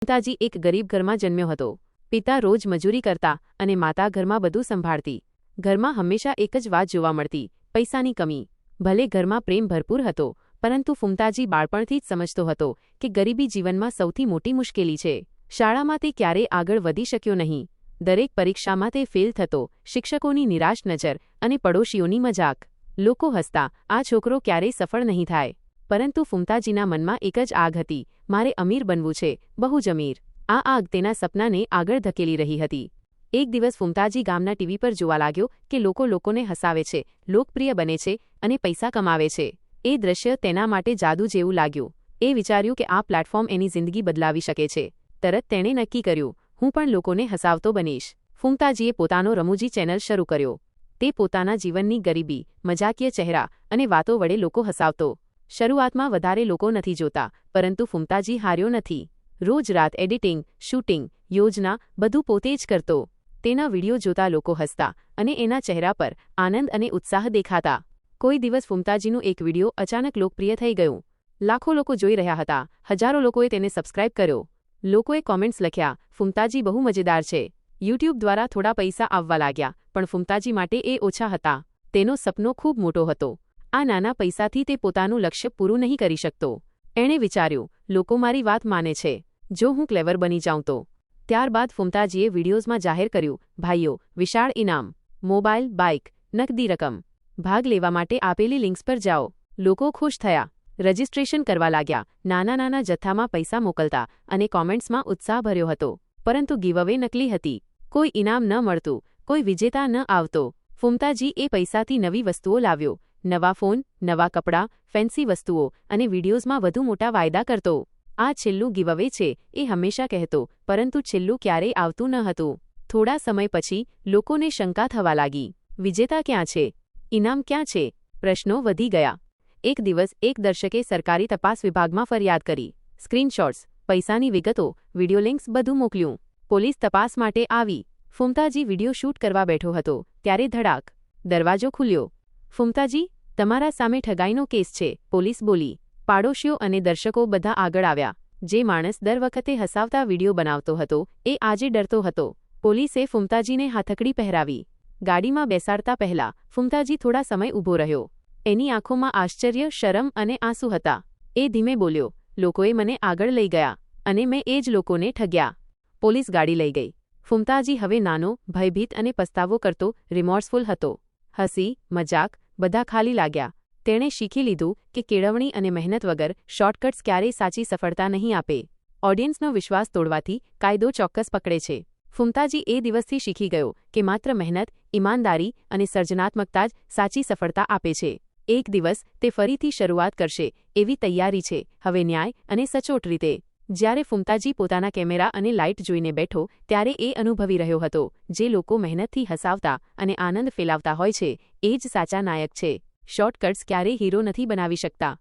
ફુમતાજી એક ગરીબ ઘરમાં જન્મ્યો હતો. પિતા રોજ મજૂરી કરતા અને માતા ઘરમાં બધું સંભાળતી. ઘરમાં હંમેશા એક જ વાત જોવા મળતી, પૈસાની કમી. ભલે ઘરમાં પ્રેમ ભરપૂર હતો, પરંતુ ફુમતાજી બાળપણથી જ સમજતો હતો કે ગરીબી જીવનમાં સૌથી મોટી મુશ્કેલી છે. શાળામાં તે ક્યારેય આગળ વધી શક્યો નહીં. દરેક પરીક્ષામાં તે ફેલ થતો, શિક્ષકોની નિરાશ નજર અને પડોશીઓની મજાક. લોકો હસતા, આ છોકરો ક્યારેય સફળ નહીં થાય. પરંતુ ફુમતાજીના મનમાં એક જ આગ હતી, મારે અમીર બનવું છે, બહુ જ અમીર. આ આગ તેના સપનાને આગળ ધકેલી રહી હતી. એક દિવસ ફુમતાજી ગામના ટીવી પર જોવા લાગ્યો કે લોકો લોકોને હસાવે છે, લોકપ્રિય બને છે અને પૈસા કમાવે છે. એ દ્રશ્ય તેના માટે જાદુ જેવું લાગ્યું. એ વિચાર્યું કે આ પ્લેટફોર્મ એની જિંદગી બદલાવી શકે છે. તરત તેણે નક્કી કર્યું, હું પણ લોકોને હસાવતો બનીશ. ફુમતાજીએ પોતાનો રમૂજી ચેનલ શરૂ કર્યો. તે પોતાના જીવનની ગરીબી, મજાકીય ચહેરા અને વાતો વડે લોકો હસાવતો. શરૂઆતમાં વધારે લોકો નથી જોતા, પરંતુ ફુમતાજી હાર્યો નથી. રોજ રાત એડિટિંગ, શૂટિંગ, યોજના બધું પોતે જ કરતો. તેના વિડીયો જોતા લોકો હસતા અને એના ચહેરા પર આનંદ અને ઉત્સાહ દેખાતા. કોઈ દિવસ ફુમતાજીનું એક વિડીયો અચાનક લોકપ્રિય થઈ ગયું. લાખો લોકો જોઈ રહ્યા હતા, હજારો લોકોએ તેને સબસ્ક્રાઇબ કર્યો. લોકોએ કોમેન્ટ્સ લખ્યા, ફુમતાજી બહુ મજેદાર છે. યુટ્યુબ દ્વારા થોડા પૈસા આવવા લાગ્યા, પણ ફુમતાજી માટે એ ઓછા હતા. તેનો સપનો ખૂબ મોટો હતો. આ નાના પૈસાથી તે પોતાનું લક્ષ્ય પૂરું નહીં કરી શકતો. એણે વિચાર્યું, લોકો મારી વાત માને છે, જો હું ક્લેવર બની જાઉં તો. ત્યારબાદ ફુમતાજીએ વિડીયોઝમાં જાહેર કર્યું, ભાઈઓ, વિશાળ ઇનામ, મોબાઈલ, બાઇક, નકદી રકમ. ભાગ લેવા માટે આપેલી લિંક્સ પર જાઓ. લોકો ખુશ થયા. રજિસ્ટ્રેશન કરવા લાગ્યા. નાના નાના જથ્થામાં પૈસા મોકલતા અને કોમેન્ટ્સમાં ઉત્સાહ ભર્યો હતો. પરંતુ ગીવઅવે નકલી હતી. કોઈ ઇનામ ન મળતું, કોઈ વિજેતા ન આવતો. ફુમતાજી એ પૈસાથી નવી વસ્તુઓ લાવ્યો. નવા ફોન, નવા કપડાં, ફેન્સી વસ્તુઓ અને વિડીયોઝમાં વધુ મોટા વાયદા કરતો. આ છેલ્લું ગીવઅવે છે, એ હંમેશા કહેતો, પરંતુ છેલ્લું ક્યારેય આવતું ન હતું. થોડા સમય પછી લોકોને શંકા થવા લાગી. વિજેતા ક્યાં છે? ઇનામ ક્યાં છે? પ્રશ્નો વધી ગયા. એક દિવસ એક દર્શકે સરકારી તપાસ વિભાગમાં ફરિયાદ કરી. સ્ક્રીનશોટ્સ, પૈસાની વિગતો, વિડીયો લિંક્સ બધું મોકલ્યું. પોલીસ તપાસ માટે આવી. ફુમતાજી વિડીયો શૂટ કરવા બેઠો હતો, ત્યારે ધડાક. દરવાજો ખુલ્યો. ફુમતાજી, તમારા સામે ઠગાઈનો કેસ છે, પોલીસ બોલી. પાડોશીઓ અને દર્શકો બધા આગળ આવ્યા. જે માણસ દર વખતે હસાવતા વિડીયો બનાવતો હતો, એ આજે ડરતો હતો. પોલીસે ફુમતાજીને હાથકડી પહેરાવી. ગાડીમાં બેસાડતા પહેલા ફુમતાજી થોડા સમય ઊભો રહ્યો. એની આંખોમાં આશ્ચર્ય, શરમ અને આંસુ હતા. એ ધીમે બોલ્યો, લોકોએ મને આગળ લઈ ગયા અને મેં એ જ લોકોને ઠગ્યા. પોલીસ ગાડી લઈ ગઈ. ફુમતાજી હવે નાનો, ભયભીત અને પસ્તાવો કરતો, રિમોર્સફુલ હતો. હસી, મજાક, બધા ખાલી લાગ્યા. તેણે શીખી લીધું કે કેળવણી અને મહેનત વગર શોર્ટકટ્સ ક્યારેય સાચી સફળતા નહીં આપે. ઓડિયન્સનો વિશ્વાસ તોડવાથી કાયદો ચોક્કસ પકડે છે. ફુમતાજી એ દિવસથી શીખી ગયો કે માત્ર મહેનત, ઈમાનદારી અને સર્જનાત્મકતા જ સાચી સફળતા આપે છે. એક દિવસ તે ફરીથી શરૂઆત કરશે એવી તૈયારી છે, હવે ન્યાય અને સચોટ રીતે. જ્યારે ફુમતાજી પોતાના કેમેરા અને લાઇટ જોઈને બેઠો, ત્યારે એ અનુભવી રહ્યો હતો, જે લોકો મહેનતથી હસાવતા અને આનંદ ફેલાવતા હોય છે, એ જ સાચા નાયક છે. શોર્ટકટ્સ ક્યારેય હીરો નથી બનાવી શકતા.